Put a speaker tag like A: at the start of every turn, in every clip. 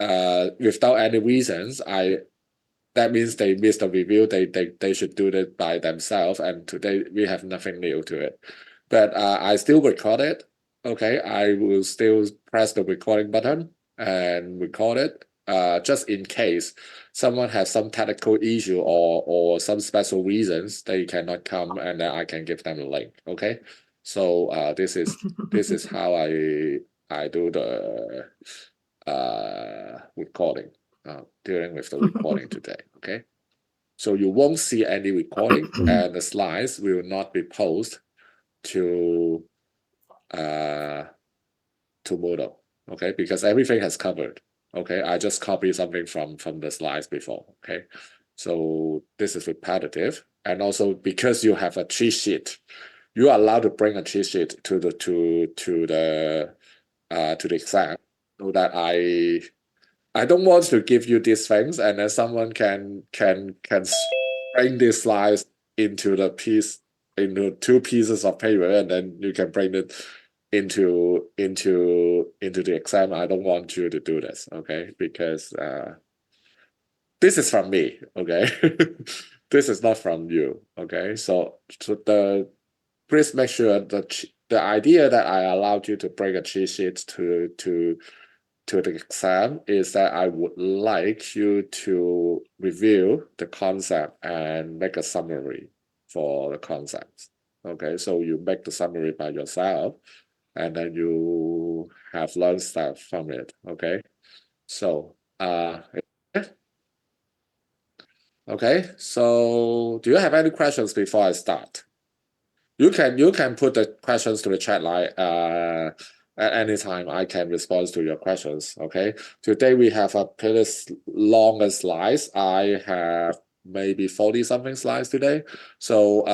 A: without any reasons, that means they missed the review. They should do it by themselves. And today we have nothing new to it. But I still record it. Okay, I will still press the recording button and record it. Just in case someone has some technical issue or some special reasons they cannot come, and then I can give them a link. Okay, so this is how I do the recording, dealing with the recording today. Okay, so you won't see any recording, and the slides will not be posted to Moodle. Okay, because everything has covered. Okay, I just copied something from the slides before. Okay, so this is repetitive, and also because you have a cheat sheet, you are allowed to bring a cheat sheet to the exam, so that I don't want to give you these things and then someone can bring these slides into two pieces of paper, and then you can bring it into the exam. I don't want you to do this, okay? Because this is from me, okay? This is not from you, okay? So please make sure that the idea that I allowed you to bring a cheat sheet to the exam is that I would like you to review the concept and make a summary for the concepts. Okay, so you make the summary by yourself, and then you have learned stuff from it. Okay, so okay, so do you have any questions before I start? You can put the questions to the chat line at any time. I can respond to your questions. Okay. Today we have a pretty longer slides. I have maybe 40 something slides today. So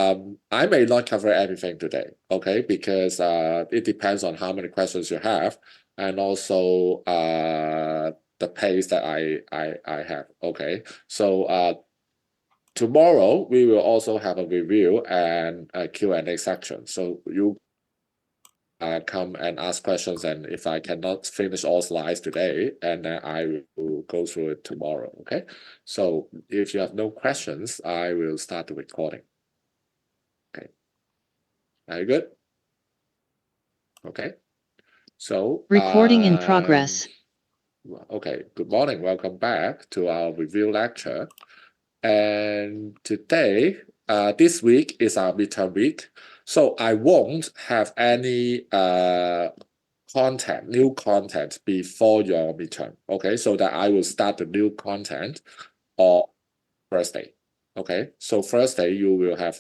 A: I may not cover everything today. Okay, because it depends on how many questions you have, and also the pace that I have. Okay. So tomorrow, we will also have a review and a Q&A section. So you come and ask questions, and if I cannot finish all slides today, and then I will go through it tomorrow, okay? So if you have no questions, I will start the recording. Okay. Are you good? Okay. So
B: recording in progress.
A: Okay, good morning. Welcome back to our review lecture. And today, this week is our midterm week, so I won't have any new content before your midterm. Okay, so that I will start the new content on Thursday. Okay, so Thursday you will have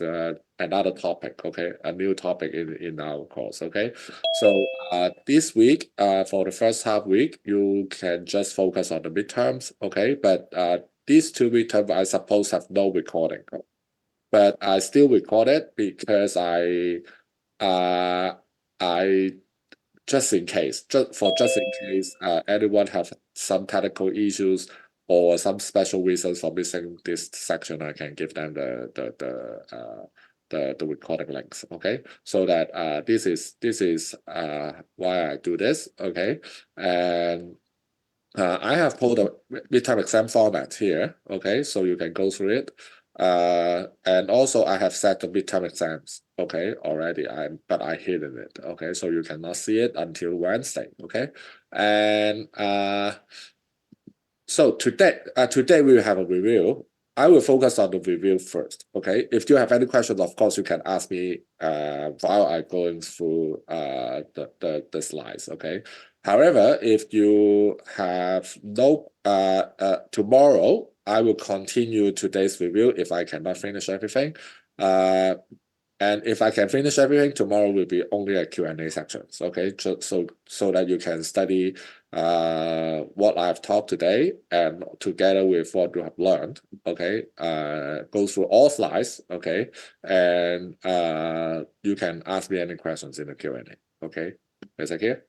A: another topic. Okay, a new topic in our course. Okay, so this week, for the first half week, you can just focus on the midterms. Okay, but these two midterms I suppose have no recording, but I still record it because I just in case, just in case anyone have some technical issues or some special reasons for missing this section, I can give them the recording links. Okay, so that this is why I do this. Okay, and I have pulled a midterm exam format here. Okay, so you can go through it. And also I have set the midterm exams. Okay, already but I hidden it. Okay, so you cannot see it until Wednesday. Okay, and so today we will have a review. I will focus on the review first. Okay, if you have any questions, of course you can ask me while I'm going through the slides. Okay. However, if you have no tomorrow, I will continue today's review if I cannot finish everything. And if I can finish everything, tomorrow will be only a Q&A section. Okay, so that you can study what I've taught today, and together with what you have learned. Okay, go through all slides. Okay, and you can ask me any questions in the Q&A. Okay, is that clear?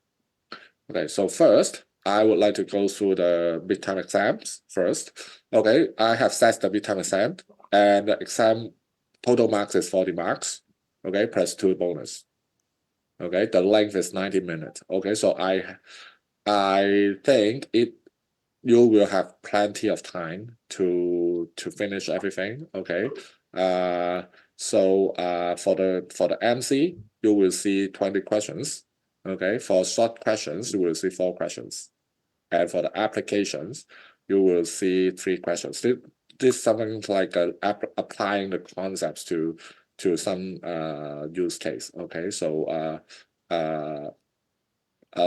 A: Okay, so first, I would like to go through the midterm exams first. Okay, I have set the midterm exam, and the exam total marks is 40 marks. Okay, plus 2 bonus. Okay, the length is 90 minutes. Okay, so I think you will have plenty of time to finish everything. Okay. So for the MC, you will see 20 questions. Okay. For short questions, you will see 4 questions. And for the applications, you will see 3 questions. This is something like applying the concepts to some use case. Okay. So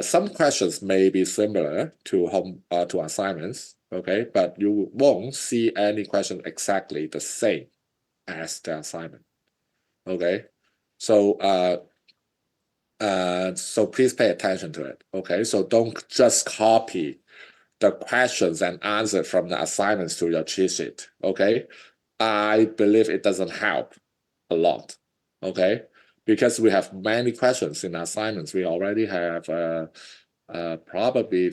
A: some questions may be similar to assignments, okay, but you won't see any question exactly the same as the assignment, okay. So please pay attention to it, okay. So don't just copy the questions and answer from the assignments to your cheat sheet, okay. I believe it doesn't help a lot, okay, because we have many questions in assignments. We already have probably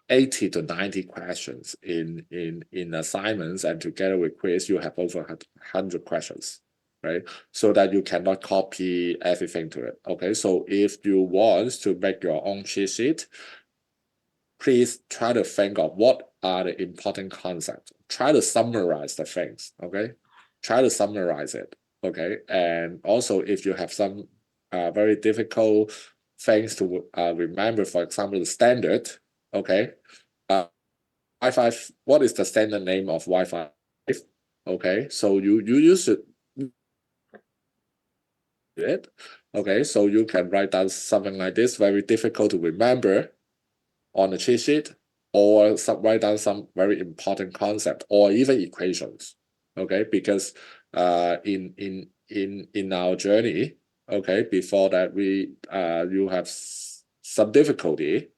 A: 80 to 90 questions in assignments, and together with quiz, you have over 100 questions, right? So that you cannot copy everything to it, okay? So if you want to make your own cheat sheet, please try to think of what are the important concepts. Try to summarize the things, okay? Try to summarize it, okay? And also, if you have some very difficult things to remember, for example, the standard, okay? Wi-Fi, what is the standard name of Wi-Fi? Okay, so you use it, okay? So you can write down something like this, very difficult to remember on the cheat sheet, or write down some very important concept or even equations, okay? Because in our journey, okay, before that you have some difficulty.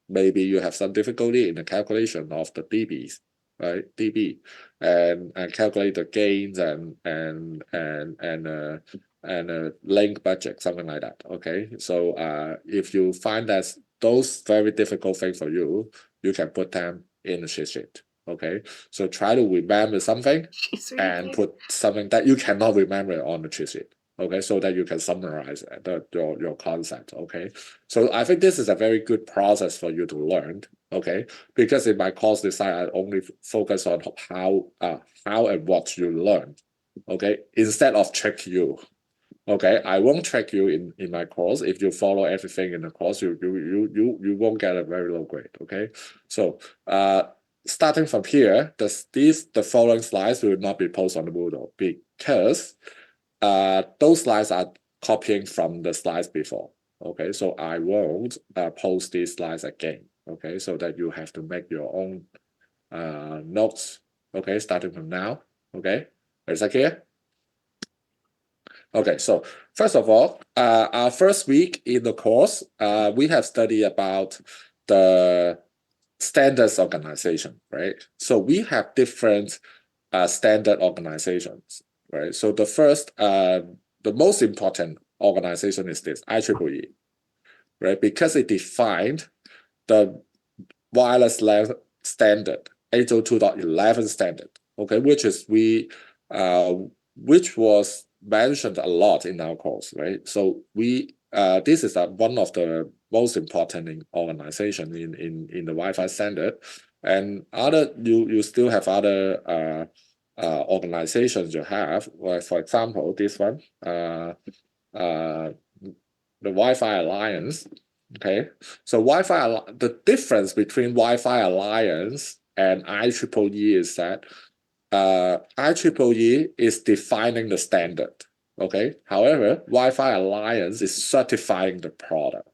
A: Maybe you have some difficulty in the calculation of the dBs, right? dB, and calculate the gains and link budget, something like that. Okay, so if you find that those very difficult things for you, you can put them in the cheat sheet. Okay, so try to remember something and put something that you cannot remember on the cheat sheet. Okay, so that you can summarize your concept. Okay, so I think this is a very good process for you to learn. Okay, because in my course design, I only focus on how and what you learn. Okay, instead of trick you. Okay, I won't trick you in my course. If you follow everything in the course, you won't get a very low grade. Okay, so starting from here, the following slides will not be posted on the Moodle because those slides are copying from the slides before. Okay, so I won't post these slides again. Okay, so that you have to make your own notes. Okay, starting from now. Okay, is that clear? Okay, so first of all, our first week in the course, we have studied about the standards organization, right? So we have different standard organizations, right? So the most important organization is this IEEE, right? Because it defined the wireless LAN standard, 802.11 standard, okay, which was mentioned a lot in our course, right? So this is one of the most important organization in the Wi-Fi standard, and you still have other organizations you have, like for example this one, the Wi-Fi Alliance. Okay, so the difference between Wi-Fi Alliance and IEEE is that IEEE is defining the standard. Okay, however, Wi-Fi Alliance is certifying the product.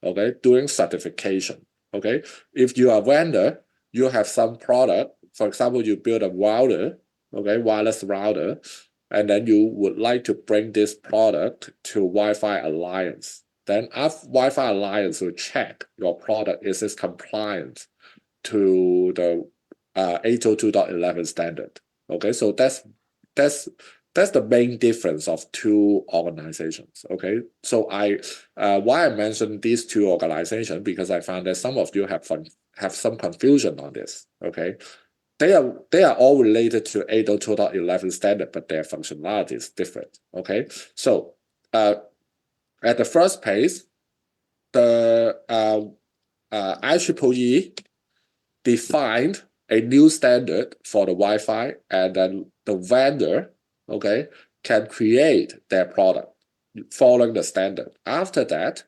A: Okay, doing certification. Okay, if you are a vendor, you have some product. For example, you build a router, okay, wireless router, and then you would like to bring this product to Wi-Fi Alliance. Then Wi-Fi Alliance will check your product is this compliant to the 802.11 standard. Okay, so that's the main difference of two organizations. Okay, so why I mentioned these two organizations, because I found that some of you have some confusion on this. Okay, they are all related to 802.11 standard, but their functionality is different. Okay, so at the first page, the IEEE defined a new standard for the Wi-Fi, and then the vendor, okay, can create their product following the standard. After that,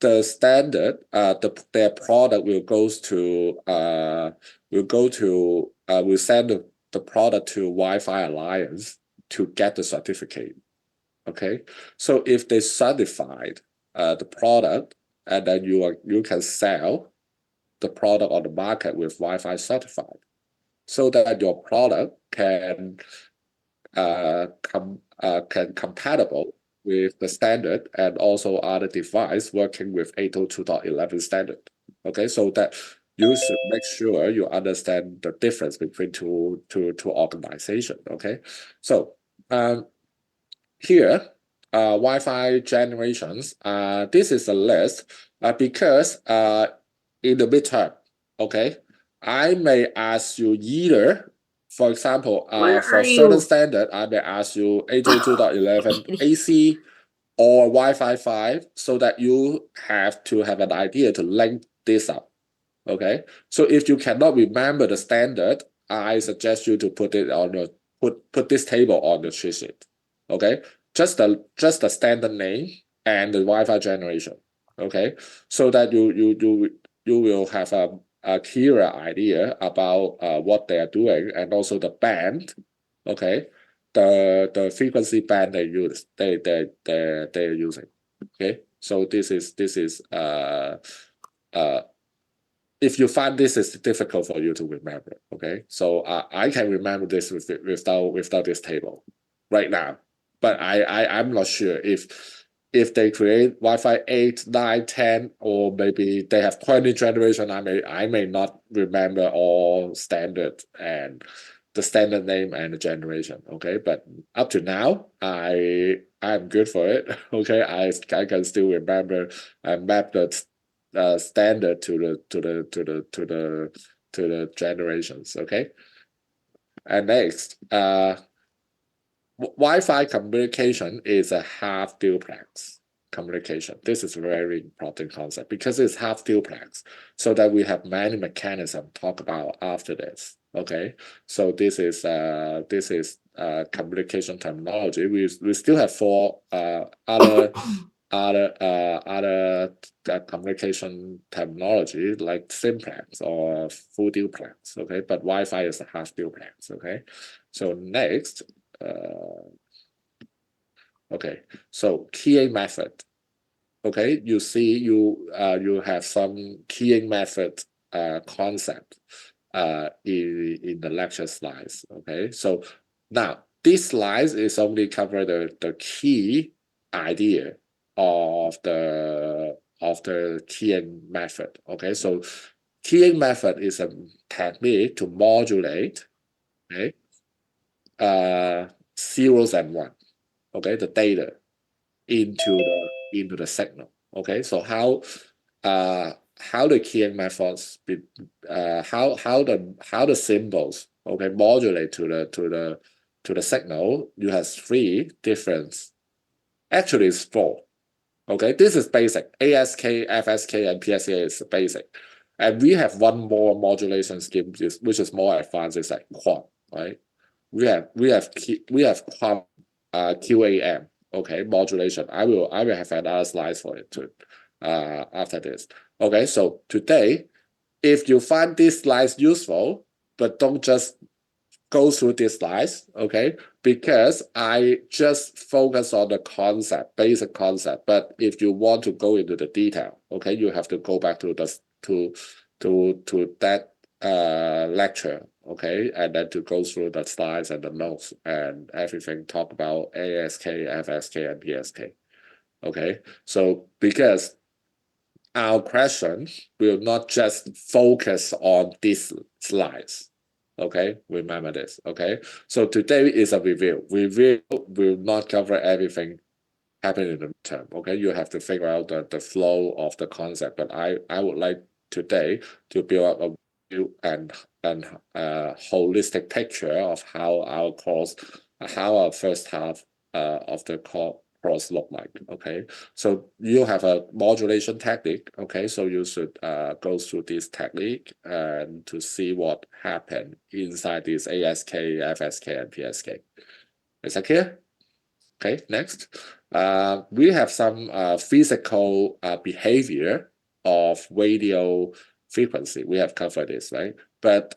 A: the standard, their product will send the product to Wi-Fi Alliance to get the certificate. Okay, so if they certified the product, and then you can sell the product on the market with Wi-Fi certified, so that your product can compatible with the standard and also other device working with 802.11 standard. Okay, so that you should make sure you understand the difference between two organizations. Okay, so here Wi-Fi generations. This is a list because in the midterm, okay, I may ask you either, for example, for certain standard, I may ask you 802.11 AC or Wi-Fi 5, so that you have to have an idea to link this up. Okay, so if you cannot remember the standard, I suggest you to put it on your put this table on the cheat sheet. Okay, just the standard name and the Wi-Fi generation. Okay, so that you will have a clearer idea about what they are doing, and also the band. Okay, the frequency band they're using. Okay, so this is if you find this is difficult for you to remember, okay, so I can remember this without this table right now, but I'm not sure if they create Wi-Fi 8, 9, 10, or maybe they have 20 generation. I may not remember all standard and the standard name and the generation. Okay, but up to now, I'm good for it. Okay, I can still remember and map the standard to the generations. Okay, and next, Wi-Fi communication is a half duplex communication. This is a very important concept because it's half duplex, so that we have many mechanisms to talk about after this. Okay, so this is communication terminology. We still have four other communication terminology like simplex or full duplex. Okay, but Wi-Fi is a half duplex. Okay, so next. Okay, so keying method. Okay, you see you have some keying method concept in the lecture slides. Okay, so now this slide is only cover the key idea of the keying method. Okay, so keying method is a technique to modulate, okay, zeros and one, okay, the data into the signal. Okay, so how the keying methods how the symbols, okay, modulate to the signal. You have three different, actually it's four. Okay, this is basic. ASK, FSK, and PSK is basic, and we have one more modulation scheme which is more advanced. It's like quant, right? We have quant QAM. Okay, modulation. I will have another slide for it too after this. Okay, so today, if you find these slides useful, but don't just go through these slides, okay, because I just focus on the concept, basic concept. But if you want to go into the detail, okay, you have to go back to that lecture, okay, and then to go through the slides and the notes and everything, talk about ASK, FSK, and PSK. Okay, so because our question will not just focus on these slides. Okay, remember this. Okay, so today is a review. Review will not cover everything happening in the term. Okay, you have to figure out the flow of the concept. But I would like today to build up a view and holistic picture of how our course, how our first half of the cross look like. Okay, so you have a modulation technique. Okay, so you should go through this technique and to see what happened inside this ASK, FSK, and PSK. Is that clear? Okay, next. We have some physical behavior of radio frequency. We have covered this, right? But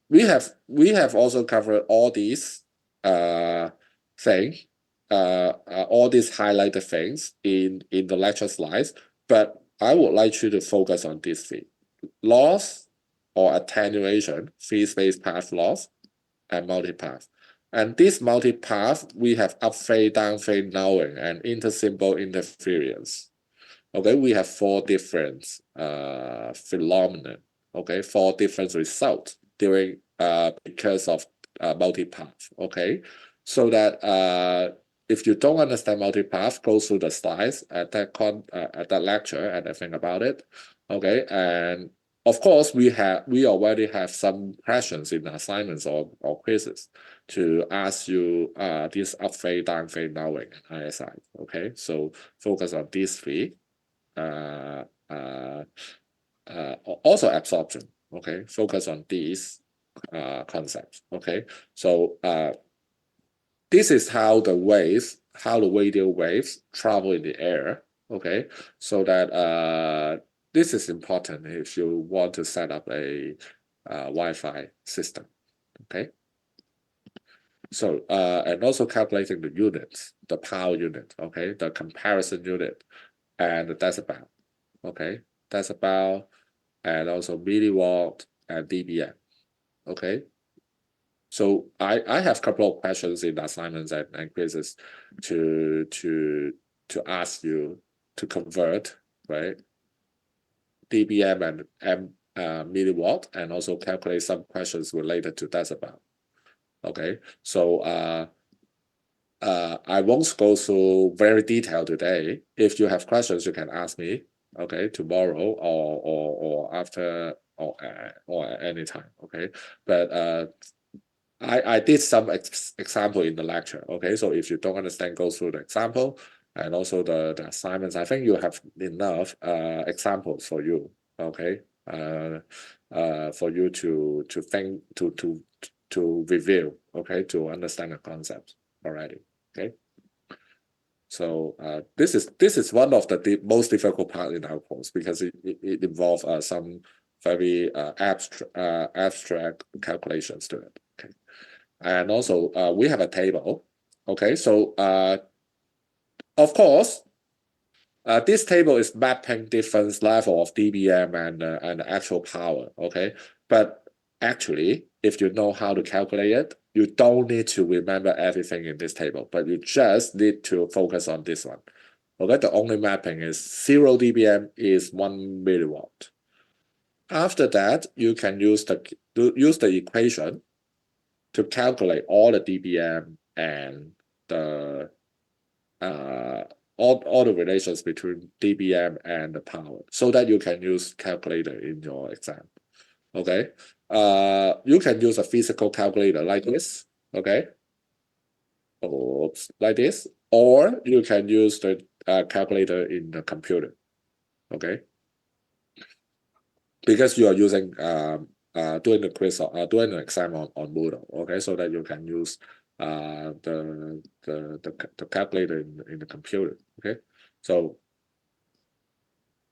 A: we have also covered all these things, all these highlighted things in the lecture slides. But I would like you to focus on these three: loss or attenuation, free space path loss, and multipath. And this multipath, we have up-fade, down-fade knowing, and intersymbol interference. Okay, we have four different phenomena. Okay, four different results during because of multipath. Okay, so that if you don't understand multipath, go through the slides at that lecture and think about it. Okay, and of course, we already have some questions in assignments or quizzes to ask you this up-fade, down-fade knowing and ISI. Okay, so focus on these three. Also absorption. Okay, focus on these concepts. Okay, so this is how the radio waves travel in the air. Okay, so that this is important if you want to set up a Wi-Fi system. Okay, so and also calculating the units, the power unit. Okay, the comparison unit, and the decibel. Okay, decibel, and also milliwatt and dBm. Okay, so I have a couple of questions in assignments and quizzes to ask you to convert, right, dBm and milliwatt, and also calculate some questions related to decibel. Okay, so I won't go through very detailed today. If you have questions, you can ask me. Okay, tomorrow or after or at any time. Okay, but I did some example in the lecture. Okay, so if you don't understand, go through the example and also the assignments. I think you have enough examples for you. Okay, for you to think to review. Okay, to understand the concepts already. Okay. So this is one of the most difficult part in our course because it involves some very abstract calculations to it. Okay, and also we have a table. Okay, so of course this table is mapping different level of dBm and actual power. Okay, but actually, if you know how to calculate it, you don't need to remember everything in this table, but you just need to focus on this one. Okay, the only mapping is 0 dBm is 1 milliwatt. After that, you can use the equation to calculate all the dBm and the all the relations between dBm and the power, so that you can use calculator in your exam. Okay, you can use a physical calculator like this. Okay, oops, like this, or you can use the calculator in the computer. Okay, because you are using doing the quiz or doing the exam on Moodle. Okay, so that you can use the calculator in the computer. Okay, so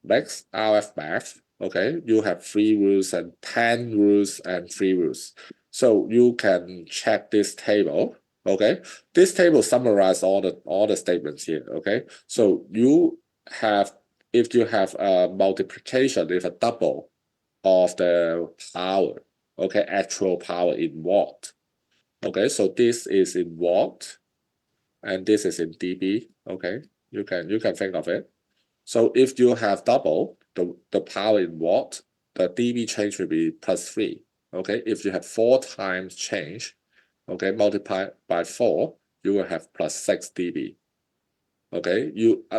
A: next RF math. Okay, you have 3 rules and 10 rules and 3 rules. So you can check this table. Okay, this table summarizes all the statements here. Okay, so you have, if you have a multiplication with a double of the power. Okay, actual power in watt. Okay, so this is in watt and this is in dB. Okay, you can think of it. So if you have double the power in watt, the dB change will be +3. Okay, if you have 4 times change, okay, multiplied by 4, you will have +6 dB. Okay,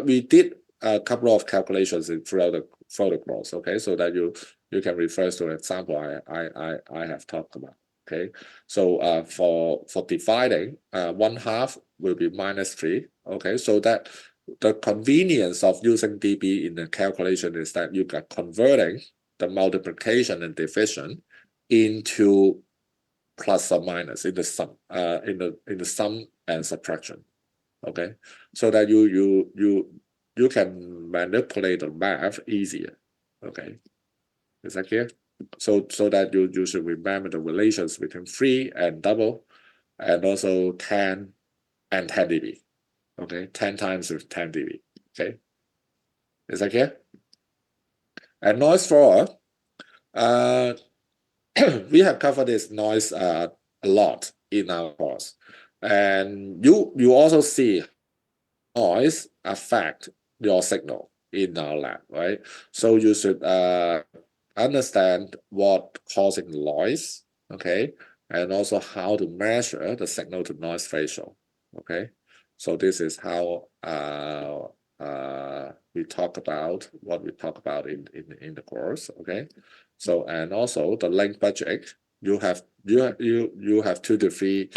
A: we did a couple of calculations throughout the course. Okay, so that you can refer to an example I have talked about. Okay, so for dividing 1/2 will be -3. Okay, so that the convenience of using dB in the calculation is that you are converting the multiplication and division into plus or minus in the sum, in the sum and subtraction. Okay, so that you can manipulate the math easier. Okay, is that clear? So that you should remember the relations between 3 and double, and also 10 and 10 dB. Okay, 10 times with 10 dB. Okay, is that clear? And noise floor, we have covered this noise a lot in our course, and you also see noise affect your signal in our lab, right? So you should understand what causing noise, okay, and also how to measure the signal to noise ratio, okay. So this is how we talk about what we talk about in the course, okay. So and also the link budget, you have 2 to 3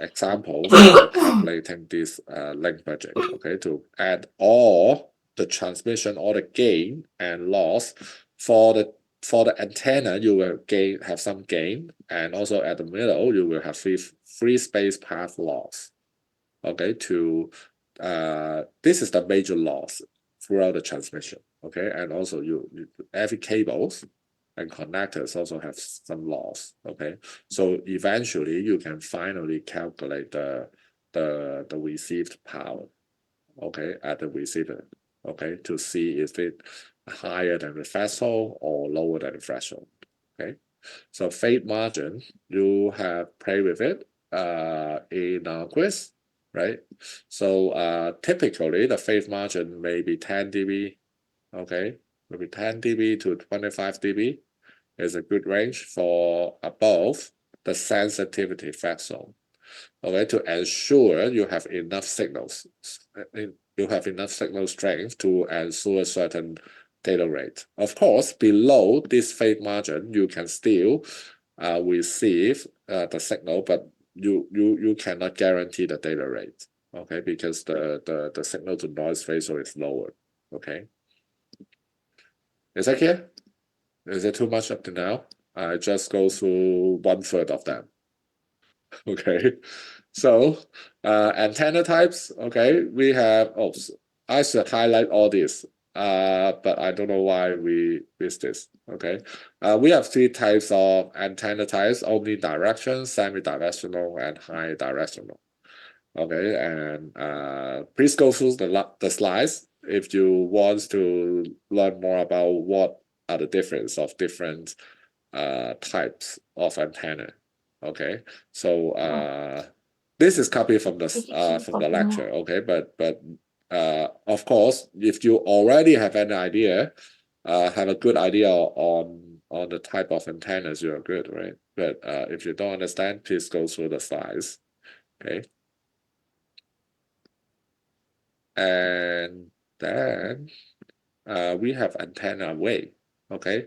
A: examples for calculating this link budget, okay, to add all the transmission, all the gain and loss for the antenna. You will have some gain, and also at the middle you will have free space path loss. Okay, to this is the major loss throughout the transmission. Okay, and also every cables and connectors also have some loss. Okay, so eventually you can finally calculate the received power. Okay, at the receiver. Okay, to see if it higher than the threshold or lower than the threshold. Okay, so fade margin, you have played with it in our quiz, right? So typically the fade margin may be 10 dB. Okay, maybe 10 dB to 25 dB is a good range for above the sensitivity threshold. Okay, to ensure you have enough signals, you have enough signal strength to ensure certain data rate. Of course, below this fade margin, you can still receive the signal, but you cannot guarantee the data rate. Okay, because the signal to noise ratio is lower. Okay, is that clear? Is it too much up to now? I just go through 1/3 of them. Okay, so antenna types. Okay, we have. Oh, I should highlight all this. But I don't know why we missed this. Okay, we have 3 types of antenna types: omnidirectional, semi-directional, and high directional. Okay, and please go through the slides if you want to learn more about what are the difference of different types of antenna. Okay, so this is copied from the lecture. Okay, but of course, if you already have an idea, have a good idea on the type of antennas, you are good, right? But if you don't understand, please go through the slides. Okay, and then we have antenna array. Okay,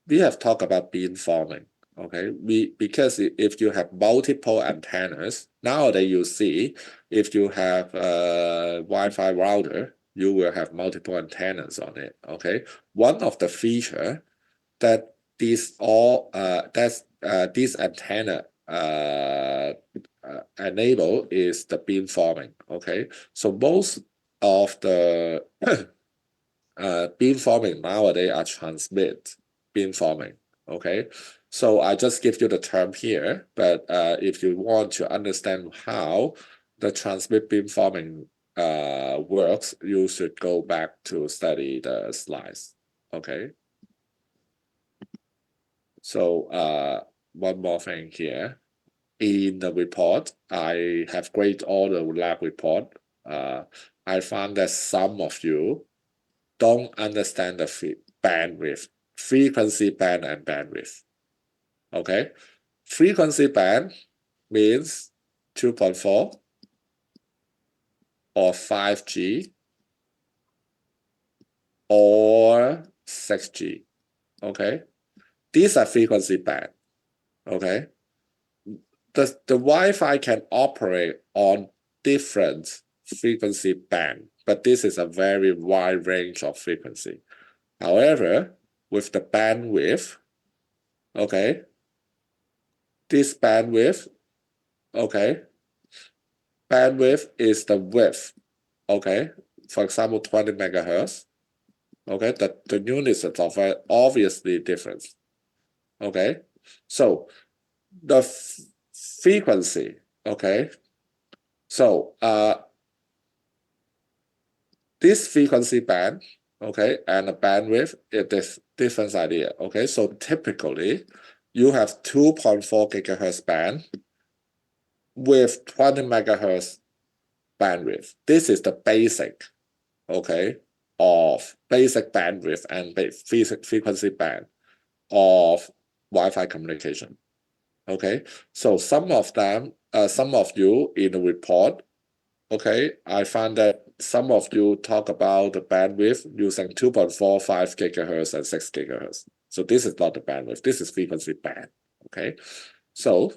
A: we have talked about beamforming. Okay, because if you have multiple antennas, nowadays you see if you have a Wi-Fi router, you will have multiple antennas on it. Okay, one of the feature that this antenna enable is the beamforming. Okay, so most of the beamforming nowadays are transmit beamforming. Okay, so I just give you the term here, but if you want to understand how the transmit beamforming works, you should go back to study the slides. Okay, so one more thing here. In the report, I have graded all the lab report. I found that some of you don't understand the bandwidth, frequency band and bandwidth. Okay, frequency band means 2.4 or 5G or 6G. Okay, these are frequency band. Okay, the Wi-Fi can operate on different frequency band, but this is a very wide range of frequency. However, with the bandwidth, okay, this bandwidth, okay, bandwidth is the width, okay, for example, 20 megahertz, okay, the units of it obviously different, okay, so the frequency, okay, so this frequency band, okay, and the bandwidth, it is different idea, okay, so typically you have 2.4 gigahertz band with 20 megahertz bandwidth. This is the basic, okay, of basic bandwidth and basic frequency band of Wi-Fi communication. Okay, so some of them, some of you in the report, okay, I found that some of you talk about the bandwidth using 2.45 gigahertz and 6 gigahertz. So this is not the bandwidth, this is frequency band. Okay, so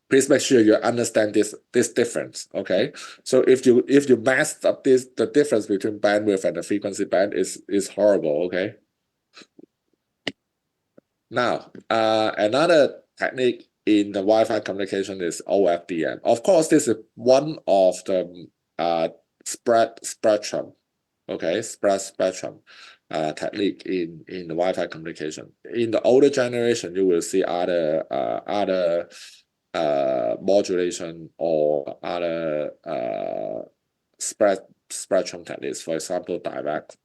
A: please make sure you understand this difference. Okay, so if you messed up the difference between bandwidth and the frequency band is horrible. Okay. Now, another technique in the Wi-Fi communication is OFDM. Of course, this is one of the spread spectrum, okay, spread spectrum technique in the Wi-Fi communication. In the older generation, you will see other modulation or other spectrum techniques, for example, direct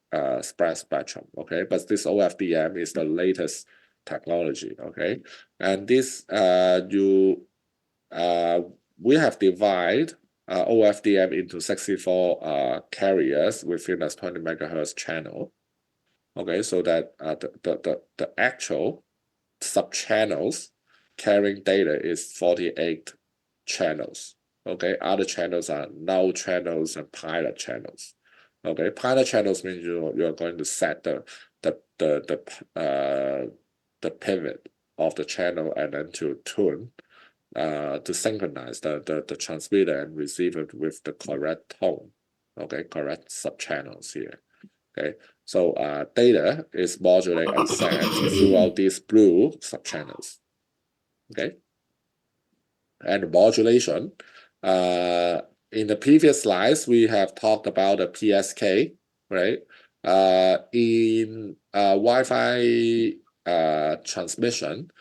A: spread spectrum, okay? But this OFDM is the latest technology, okay? And this we have divided OFDM into 64 carriers within a 20 megahertz channel, okay? So that the actual sub-channels carrying data is 48 channels. Okay, other channels are null channels and pilot channels. Okay, pilot channels means you're going to set the pivot of the channel and then to tune to synchronize the transmitter and receiver with the correct tone. Okay, correct subchannels here. Okay, so data is modulated and sent throughout these blue subchannels. Okay, and modulation. In the previous slides, we have talked about the PSK, right? In Wi-Fi transmission,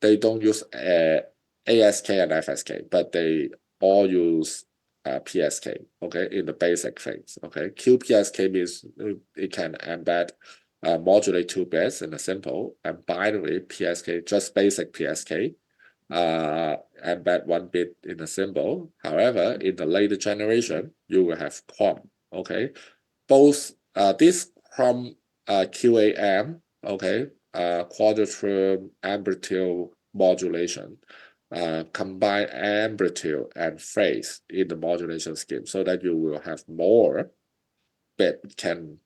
A: they don't use ASK and FSK, but they all use PSK, okay, in the basic things, okay? QPSK means it can embed modulate 2 bits in a simple, and binary PSK, just basic PSK, embed 1 bit in a symbol. However, in the later generation, you will have QAM, okay? Both this QAM, QAM, okay, quadroterm amplitude modulation, combine amplitude and phase in the modulation scheme so that you will have more bit can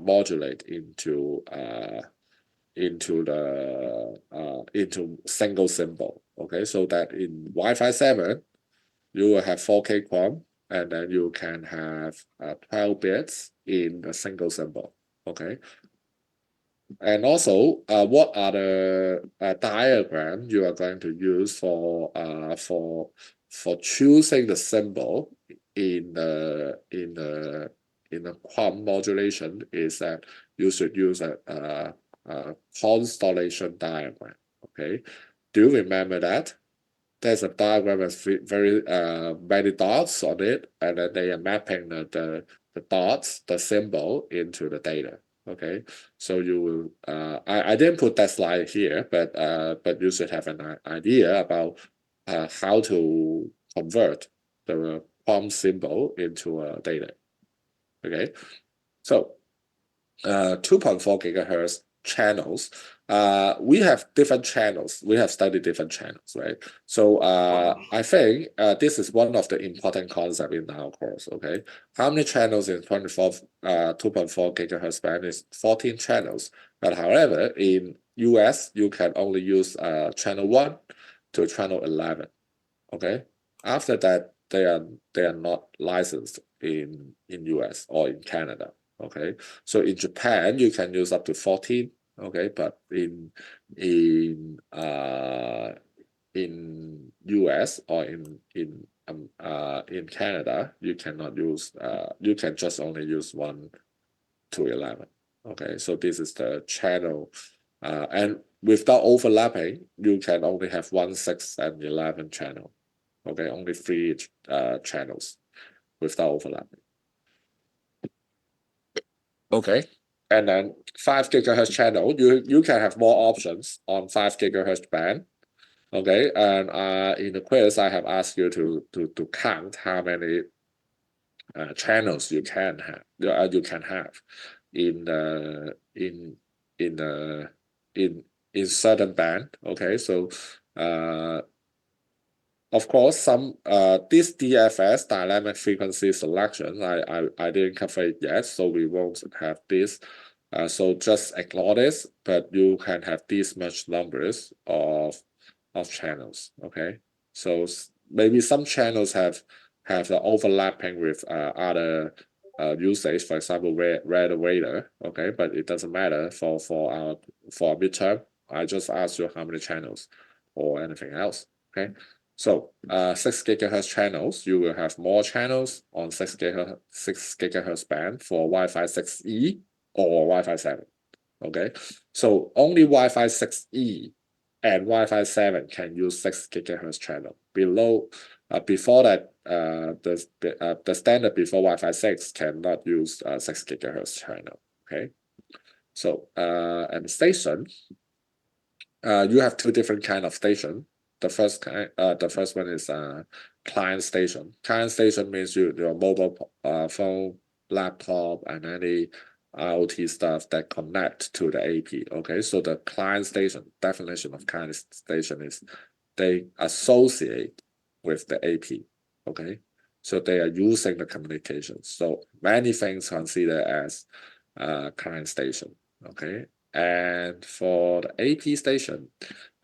A: modulate into single symbol. Okay, so that in Wi-Fi 7, you will have 4K QAM, and then you can have 12 bits in a single symbol. Okay, and also what are the diagram you are going to use for choosing the symbol in the QAM modulation is that you should use a constellation diagram. Okay, do you remember that? There's a diagram with very many dots on it, and then they are mapping the dots, the symbol, into the data. Okay, so you will. I didn't put that slide here, but you should have an idea about how to convert the QAM symbol into a data. Okay, so 2.4 gigahertz channels. We have different channels. We have studied different channels, right? So I think this is one of the important concepts in our course. Okay, how many channels in 2.4 gigahertz band is 14 channels. But however, in US, you can only use channel 1 to channel 11. Okay, after that they are not licensed in US or in Canada. Okay, so in Japan you can use up to 14. Okay, but in US or in Canada you cannot use you can just only use 1 to 11. Okay, so this is the channel, and without overlapping you can only have 1, 6 and 11 channel. Okay, only 3 channels without overlapping. Okay, and then 5 gigahertz channel, you can have more options on 5 gigahertz band. Okay, and in the quiz I have asked you to count how many channels you can have in the in the in certain band. Okay, so of course, some this DFS dynamic frequency selection I didn't cover it yet, so we won't have this. So just ignore this, but you can have these much numbers of channels. Okay, so maybe some channels have the overlapping with other usage, for example, red radar. Okay, but it doesn't matter for our midterm. I just asked you how many channels or anything else. Okay. So 6 gigahertz channels, you will have more channels on 6 gigahertz band for Wi-Fi 6E or Wi-Fi 7. Okay, so only Wi-Fi 6E and Wi-Fi 7 can use 6 gigahertz channel. Before that, the standard before Wi-Fi 6 cannot use 6 gigahertz channel. Okay, so and the station, you have 2 different kind of station. The first one is client station. Client station means your mobile phone, laptop, and any IoT stuff that connect to the AP. Okay, so the client station definition of client station is they associate with the AP. Okay, so they are using the communication. So many things considered as client station. Okay, and for the AP station,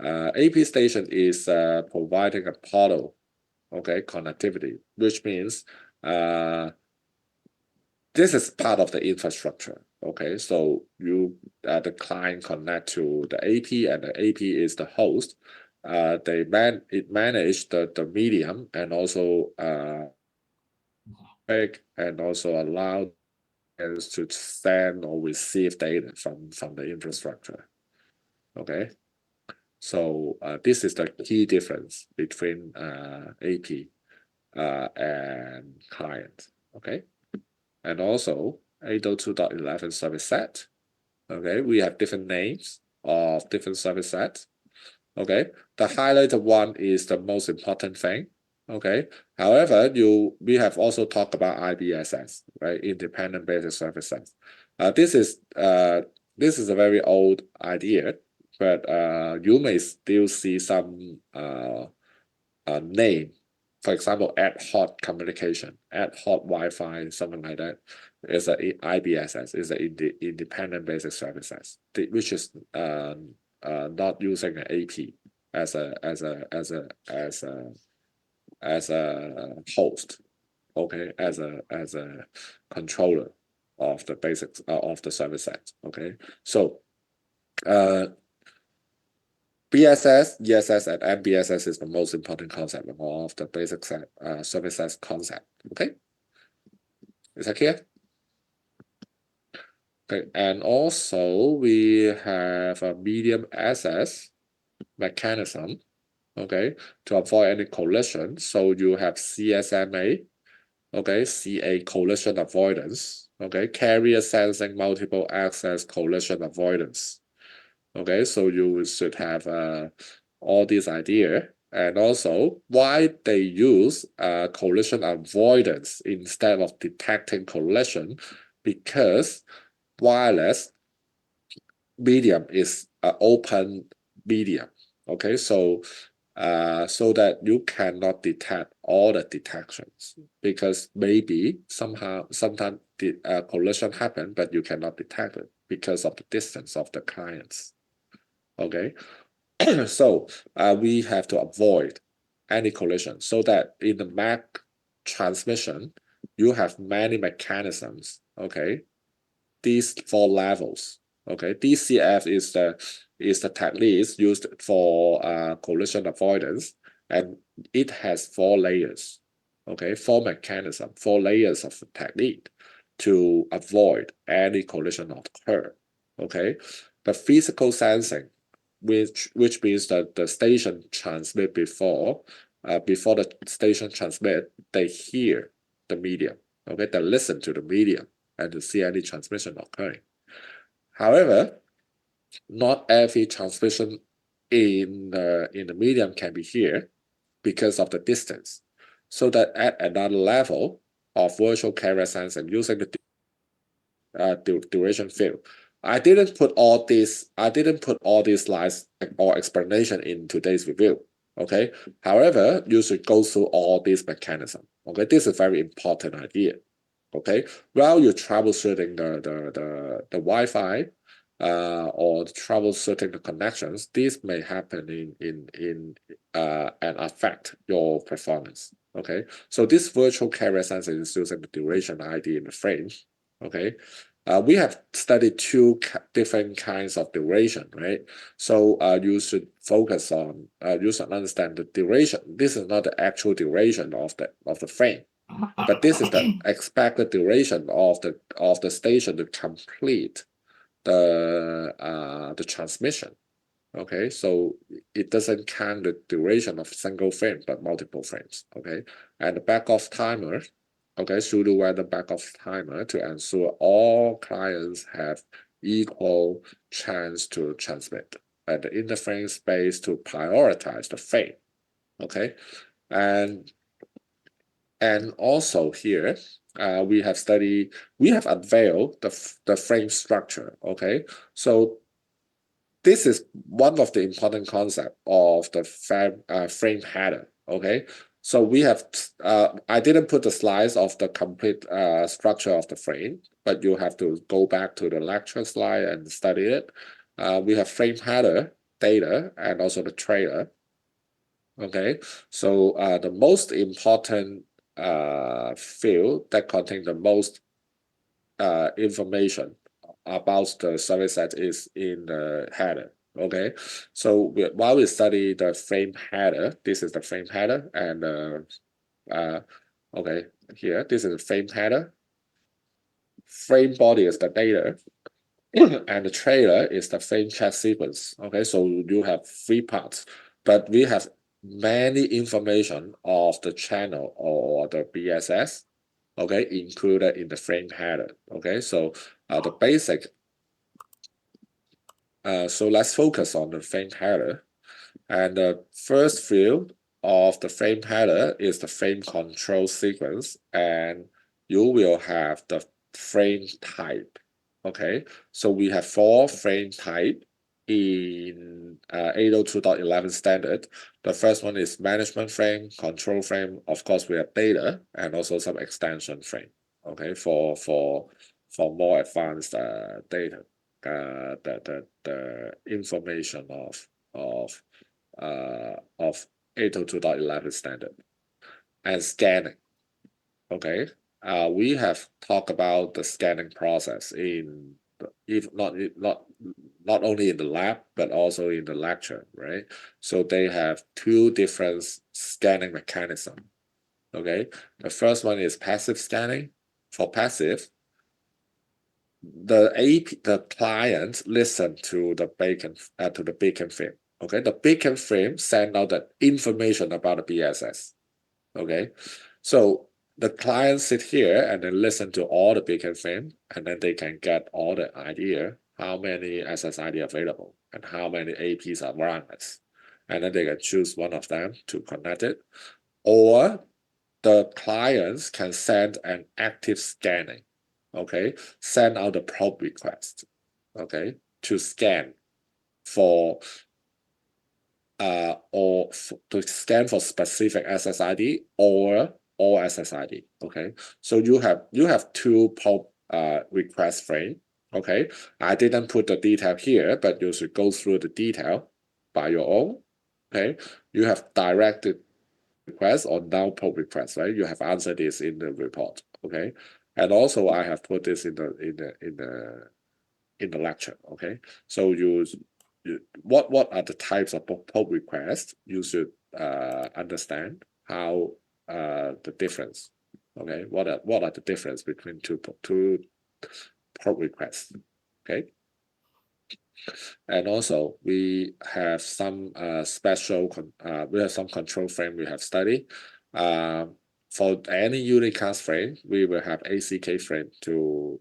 A: AP station is providing a portal, okay, connectivity, which means this is part of the infrastructure. Okay, so the client connect to the AP, and the AP is the host. It manage the medium and also and also allow us to send or receive data from the infrastructure. Okay, so this is the key difference between AP and client. Okay, and also 802.11 service set. Okay, we have different names of different service sets. Okay, the highlighted one is the most important thing. Okay, however, we have also talked about IBSS, right? Independent basic services. This is a very old idea, but you may still see some name. For example, ad hoc communication, ad hoc Wi-Fi, something like that, is a IBSS, is an independent basic services, which is not using an AP as a host, okay, as a controller of the basics of the service set. Okay, so BSS, ESS, and MBSS is the most important concept of the basic set, service set concept. Okay, is that clear? Okay, and also we have a medium access mechanism, okay, to avoid any collision. So you have CSMA, okay, CA collision avoidance, okay, carrier sensing multiple access collision avoidance. Okay, so you should have all these idea, and also why they use collision avoidance instead of detecting collision, because wireless medium is an open medium. Okay, so so that you cannot detect all the detections, because maybe sometimes the collision happen, but you cannot detect it because of the distance of the clients. Okay, So we have to avoid any collision so that in the MAC transmission, you have many mechanisms, okay? These 4 levels, okay? DCF is the technique used for collision avoidance, and it has 4 layers, okay? 4 mechanisms, 4 layers of the technique to avoid any collision occur, okay? The physical sensing, which means that the station transmit before the station transmit, they hear the medium, okay? They listen to the medium and to see any transmission occurring. However, not every transmission in the medium can be here because of the distance. So that at another level of virtual carrier sensing using the duration field. I didn't put all these slides or explanation in today's review. Okay. However, you should go through all these mechanisms. Okay, this is a very important idea. Okay, while you're troubleshooting the Wi-Fi or troubleshooting the connections, this may happen and affect your performance. Okay, so this virtual carrier sensor is using the duration ID in the frame. Okay, we have studied 2 different kinds of duration, right? So you should focus on, you should understand the duration. This is not the actual duration of the frame, but this is the expected duration of the station to complete the transmission. Okay, so it doesn't count the duration of single frame, but multiple frames. Okay, and the back-off timer, okay, pseudo random back-off timer to ensure all clients have equal chance to transmit, and the interframe space to prioritize the frame. Okay, and also here we have unveiled the frame structure. Okay, so this is one of the important concepts of the frame header. Okay, so we have I didn't put the slides of the complete structure of the frame, but you have to go back to the lecture slide and study it. We have frame header, data, and also the trailer. Okay, so the most important field that contains the most information about the service set is in the header. Okay, so while we study the frame header, this is the frame header, and okay, here this is the frame header. Frame body is the data, and the trailer is the frame check sequence. Okay, so you have 3 parts, but we have many information of the channel or the BSS, okay, included in the frame header. Okay, so the basic. So let's focus on the frame header. And the first field of the frame header is the frame control sequence, and you will have the frame type. Okay, so we have 4 frame type in 802.11 standard. The first one is management frame, control frame. Of course, we have data and also some extension frame. Okay, for more advanced data, the information of 802.11 standard. And scanning. Okay, we have talked about the scanning process in if not only in the lab but also in the lecture, right? So they have 2 different scanning mechanisms. Okay, the first one is passive scanning. For passive, the client listen to the beacon frame. Okay, the beacon frame send out the information about the BSS. Okay, so the client sit here and then listen to all the beacon frame, and then they can get all the idea how many SSID available and how many APs are wireless, and then they can choose one of them to connect it, or the clients can send an active scanning. Okay, send out the probe request. Okay, to scan for to scan for specific SSID or all SSID. Okay, so you have 2 probe request frame. Okay, I didn't put the detail here, but you should go through the detail. by your own. Okay, you have directed request or now pull request, right? You have answered this in the report. Okay, and also I have put this in the lecture. Okay, so what are the types of pull requests? You should understand how the difference. Okay, what are the difference between two pull requests? Okay, and also we have some we have some control frame we have studied. For any unicast frame, we will have ACK frame to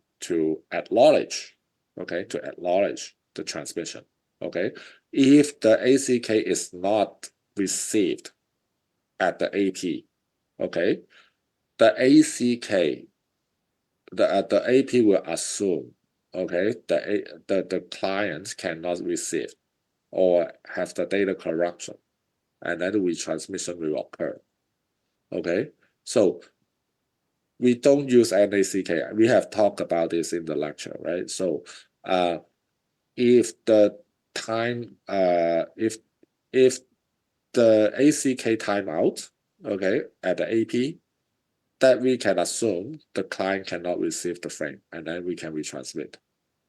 A: acknowledge, okay, to acknowledge the transmission. Okay, if the ACK is not received at the AP, okay, the ACK the AP will assume, okay, the client cannot receive or have the data corruption, and then retransmission will occur. Okay, so we don't use NACK. We have talked about this in the lecture, right? So if the time if the ACK timeout, okay, at the AP, that we can assume the client cannot receive the frame, and then we can retransmit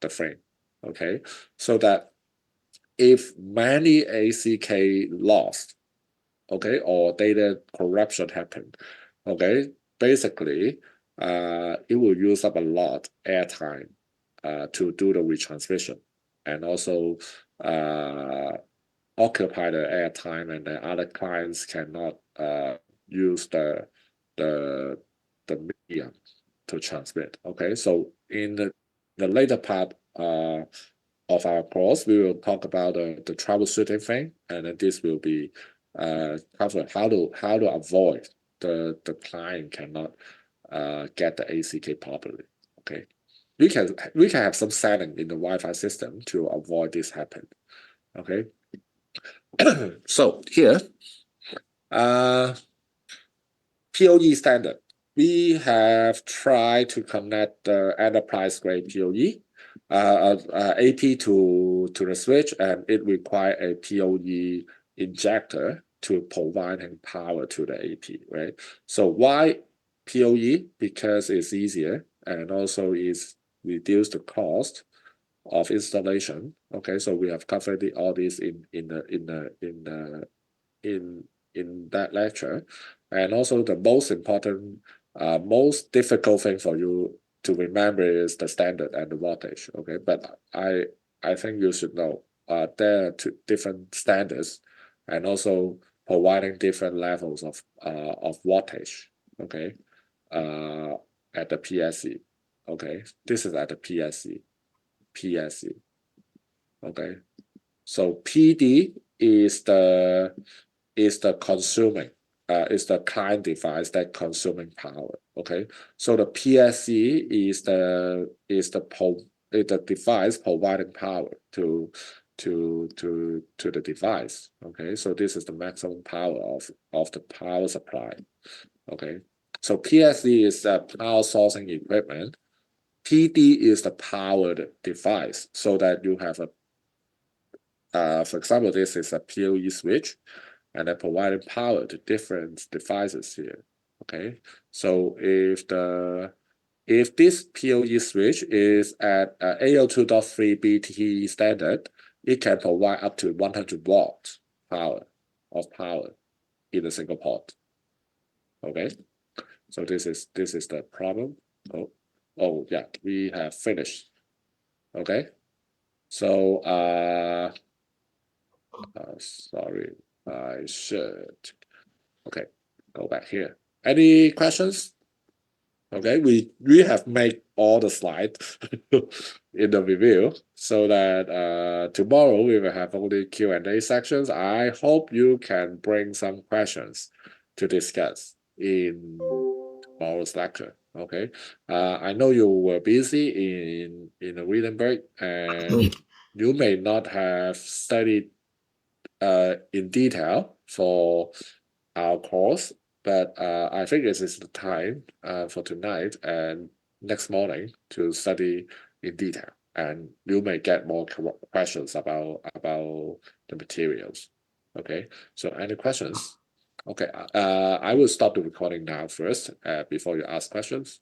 A: the frame. Okay, so that if many ACK lost, okay, or data corruption happened, okay, basically, it will use up a lot airtime to do the retransmission, and also occupy the airtime, and the other clients cannot use the medium to transmit. Okay, so in the later part of our course, we will talk about the troubleshooting thing, and then this will be cover how to avoid the client cannot get the ACK properly. Okay, we can have some setting in the Wi-Fi system to avoid this happen. Okay, so here, PoE standard. We have tried to connect the enterprise grade PoE AP to the switch, and it requires a PoE injector to providing power to the AP, right? So why PoE? Because it's easier and also is reduce the cost of installation. Okay, so we have covered all this in that lecture, and also the most important, most difficult thing for you to remember is the standard and the voltage. Okay, but I think you should know there are two different standards, and also providing different levels of voltage. Okay, uh, at the PSC. Okay, this is at the PSC. Okay, so PD is the consuming is the client device that consuming power. Okay, so the PSC is the device providing power to the device. Okay, so this is the maximum power of the power supply. Okay, so PSC is the power sourcing equipment. PD is the powered device, so that you have for example, this is a PoE switch, and then providing power to different devices here. Okay, so if this PoE switch is at AO2.3 BT standard, it can provide up to 100 watts power in a single port. Okay, so this is the problem. Oh yeah, we have finished. Okay, so sorry, I should. Okay, go back here. Any questions? Okay, we have made all the slides in the review, so that tomorrow we will have only Q&A sections. I hope you can bring some questions to discuss in tomorrow's lecture. Okay, I know you were busy in a reading break, and you may not have studied in detail for our course, but I think this is the time for tonight and next morning to study in detail, and you may get more questions about the materials. Okay, so any questions? Okay, I will stop the recording now first before you ask questions.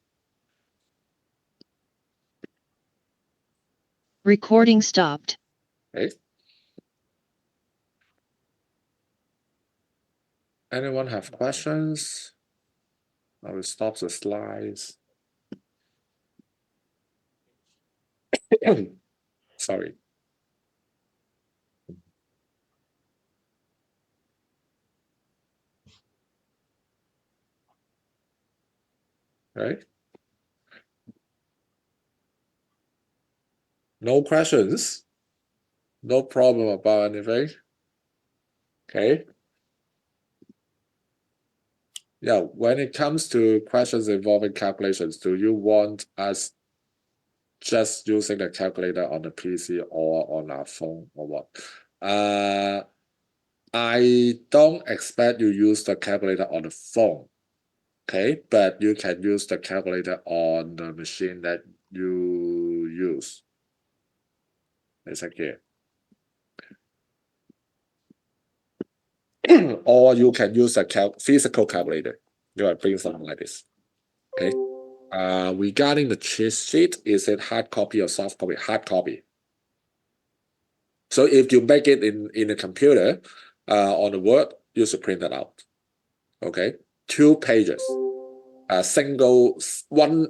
B: Recording stopped.
A: Okay. Anyone have questions? I will stop the slides. Sorry. Right? No questions? No problem about anything? Okay. Yeah, when it comes to questions involving calculations, do you want us just using the calculator on the PC or on our phone or what? I don't expect you use the calculator on the phone, okay? But you can use the calculator on the machine that you use. It's okay. Or you can use a physical calculator. You can bring something like this, okay? Regarding the cheat sheet, is it hard copy or soft copy? Hard copy. So if you make it in a computer, on the Word, you should print it out. Okay, 2 pages, a single one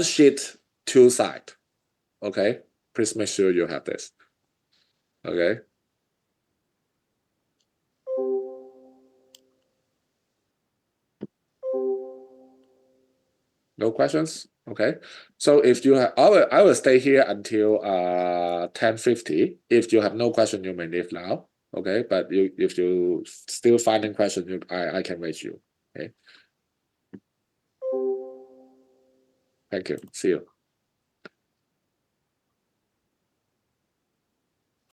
A: sheet, 2 side. Okay, please make sure you have this. Okay. No questions? Okay. So if you have, I will stay here until 10:50. If you have no question, you may leave now. Okay, but if you still finding question, I can wait you. Okay. Thank you. See you.